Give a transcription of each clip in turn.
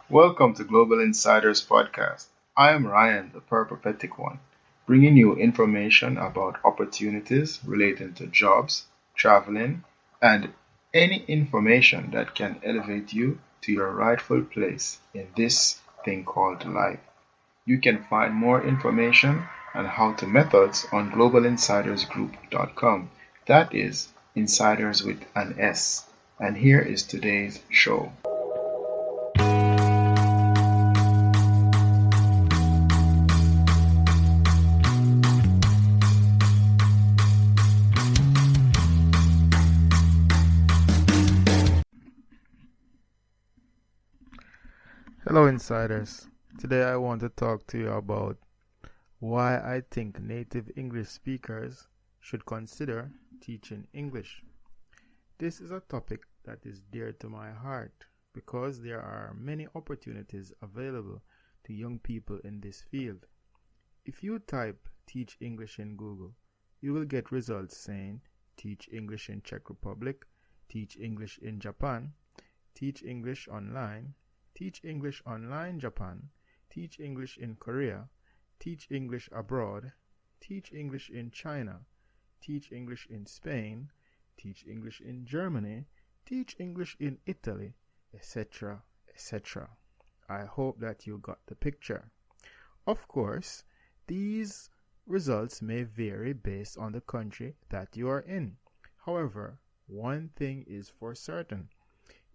Welcome to Global Insiders Podcast. I am Ryan, the peripatetic one, bringing you information about opportunities relating to jobs, traveling, and any information that can elevate you to your rightful place in this thing called life. You can find more information on how to methods on globalinsidersgroup.com. That is insiders with an S. And here is today's show. Hello, insiders. Today I want to talk to you about why I think native English speakers should consider teaching English. This is a topic that is dear to my heart because there are many opportunities available to young people in this field. If you type teach English in Google, you will get results saying teach English in Czech Republic, teach English in Japan, teach English online, teach English online Japan, teach English in Korea, teach English abroad, teach English in China, teach English in Spain, teach English in Germany, teach English in Italy, etc., etc. I hope that you got the picture. Of course, these results may vary based on the country that you are in. However, one thing is for certain.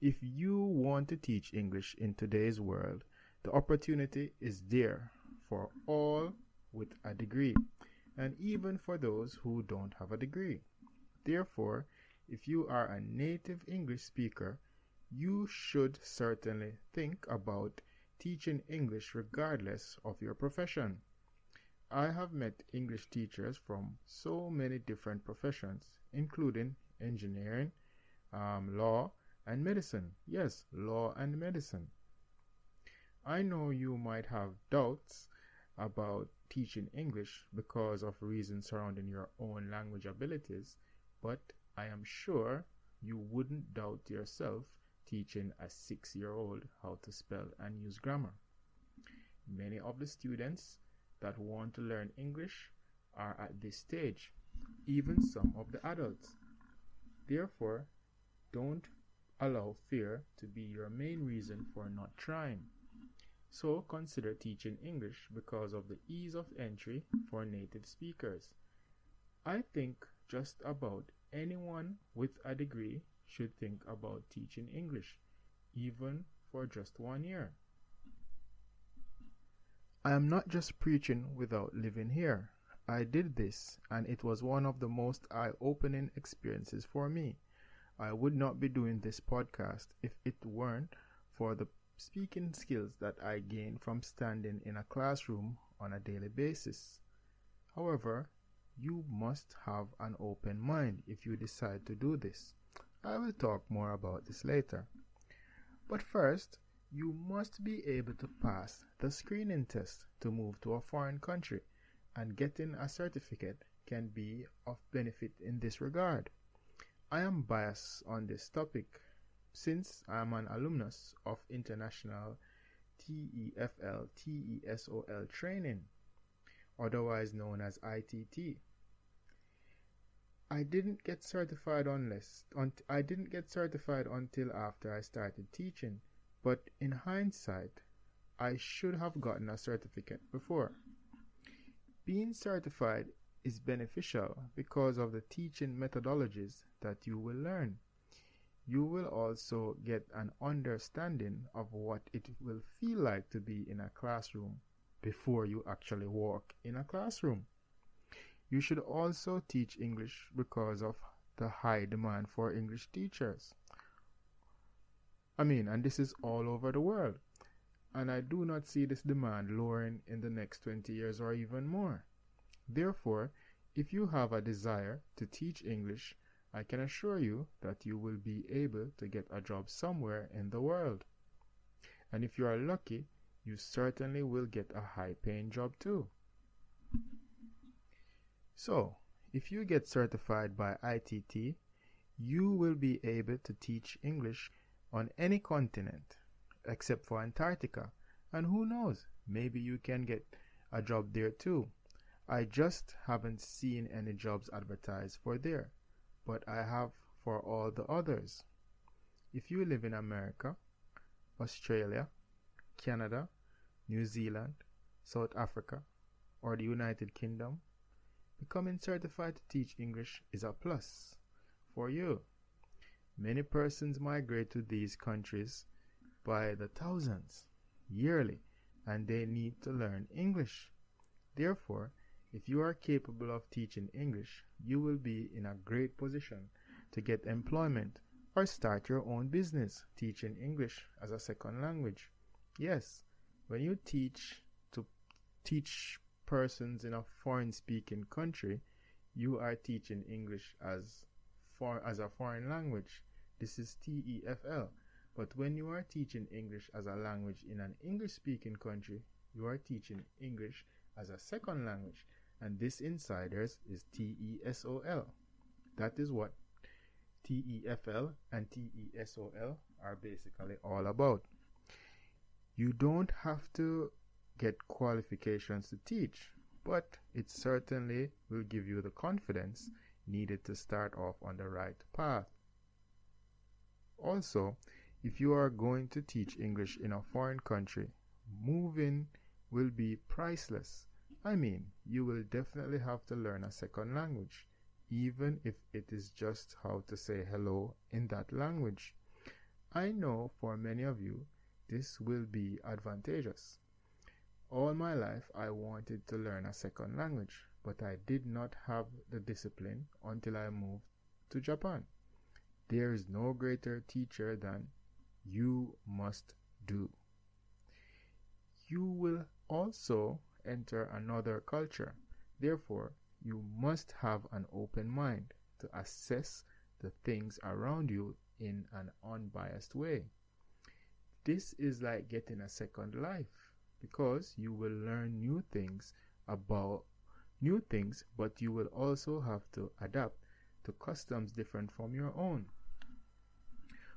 If you want to teach English in today's world, the opportunity is there for all with a degree, and even for those who don't have a degree. Therefore, if you are a native English speaker, you should certainly think about teaching English regardless of your profession. I have met English teachers from so many different professions, including engineering, law, and medicine. Yes, law and medicine. I know you might have doubts about teaching English because of reasons surrounding your own language abilities, but I am sure you wouldn't doubt yourself teaching a 6-year-old how to spell and use grammar. Many of the students that want to learn English are at this stage, even some of the adults. Therefore, don't allow fear to be your main reason for not trying. So consider teaching English because of the ease of entry for native speakers. I think just about anyone with a degree should think about teaching English, even for just 1 year. I am not just preaching without living here. I did this, and it was one of the most eye-opening experiences for me. I would not be doing this podcast if it weren't for the speaking skills that I gain from standing in a classroom on a daily basis. However, you must have an open mind if you decide to do this. I will talk more about this later. But first, you must be able to pass the screening test to move to a foreign country, and getting a certificate can be of benefit in this regard. I am biased on this topic since I am an alumnus of international TEFL TESOL training, otherwise known as ITT. I didn't get certified until after I started teaching, but in hindsight, I should have gotten a certificate before. Being certified is beneficial because of the teaching methodologies that you will learn. You will also get an understanding of what it will feel like to be in a classroom before you actually walk in a classroom. You should also teach English because of the high demand for English teachers. And this is all over the world. And I do not see this demand lowering in the next 20 years or even more. Therefore, if you have a desire to teach English, I can assure you that you will be able to get a job somewhere in the world. And if you are lucky, you certainly will get a high-paying job too. So, if you get certified by ITT, you will be able to teach English on any continent. except for Antarctica. And who knows, maybe you can get a job there too. I just haven't seen any jobs advertised for there, but I have for all the others. If you live in America, Australia, Canada, New Zealand, South Africa, or the United Kingdom, becoming certified to teach English is a plus for you. Many persons migrate to these countries by the thousands yearly, and they need to learn English. Therefore, if you are capable of teaching English, you will be in a great position to get employment or start your own business teaching English as a second language. Yes, when you teach persons in a foreign speaking country, you are teaching English as a foreign language. This is TEFL. But when you are teaching English as a language in an English speaking country, you are teaching English as a second language. And this, insiders, is TESOL. That is what TEFL and TESOL are basically all about. You don't have to get qualifications to teach, but it certainly will give you the confidence needed to start off on the right path. Also, if you are going to teach English in a foreign country, moving will be priceless. I mean, you will definitely have to learn a second language, even if it is just how to say hello in that language. I know for many of you, this will be advantageous. All my life, I wanted to learn a second language, but I did not have the discipline until I moved to Japan. There is no greater teacher than you must do. You will also enter another culture. Therefore, you must have an open mind to assess the things around you in an unbiased way. This is like getting a second life, because you will learn new things, but you will also have to adapt to customs different from your own.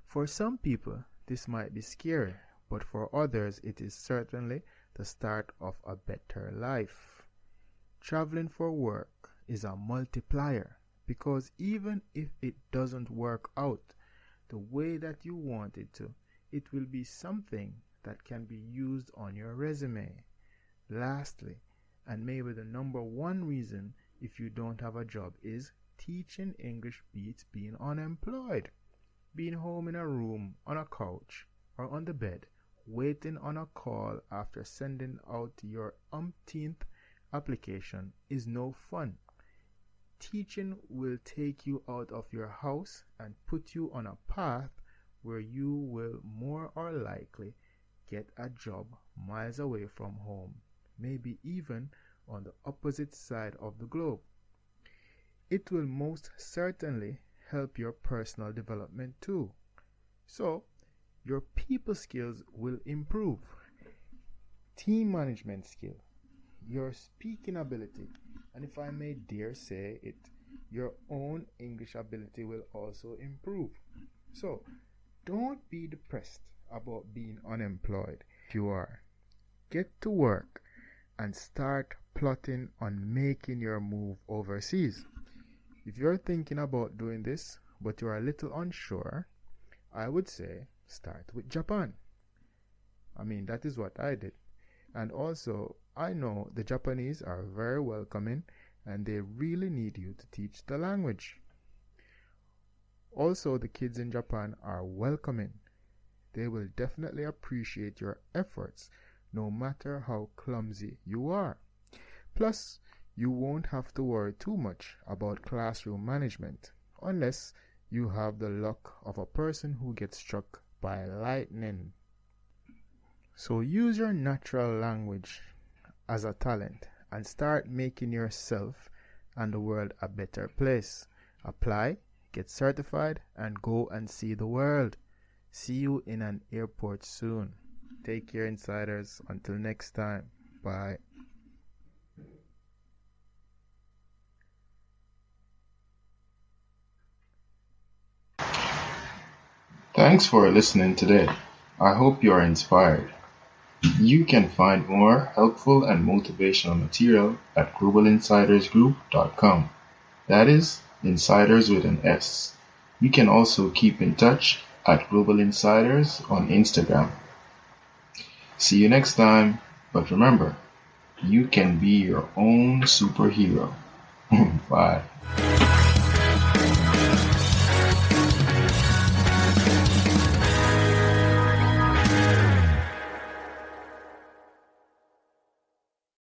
For some people, this might be scary, but for others, it is certainly the start of a better life. Traveling for work is a multiplier, because even if it doesn't work out the way that you want it to, it will be something that can be used on your resume. Lastly, and maybe the number one reason if you don't have a job is teaching English beats being unemployed. Being home in a room, on a couch, or on the bed, waiting on a call after sending out your umpteenth application is no fun. Teaching will take you out of your house and put you on a path where you will more or likely get a job miles away from home, maybe even on the opposite side of the globe. It will most certainly help your personal development too. So, your people skills will improve, team management skill, your speaking ability, and if I may dare say it, your own English ability will also improve. So, don't be depressed about being unemployed. If you are, get to work and start plotting on making your move overseas. If you're thinking about doing this, but you're a little unsure, I would say start with Japan. I mean, that is what I did. And also, I know the Japanese are very welcoming and they really need you to teach the language. Also, the kids in Japan are welcoming. They will definitely appreciate your efforts, no matter how clumsy you are. Plus, you won't have to worry too much about classroom management, unless you have the luck of a person who gets struck by lightning. So use your natural language as a talent and start making yourself and the world a better place. Apply, get certified, and go and see the world. See you in an airport soon. Take care, insiders. Until next time. Bye. Thanks for listening today. I hope you are inspired. You can find more helpful and motivational material at globalinsidersgroup.com. That is, insiders with an S. You can also keep in touch at Global Insiders on Instagram. See you next time, but remember, you can be your own superhero. Bye.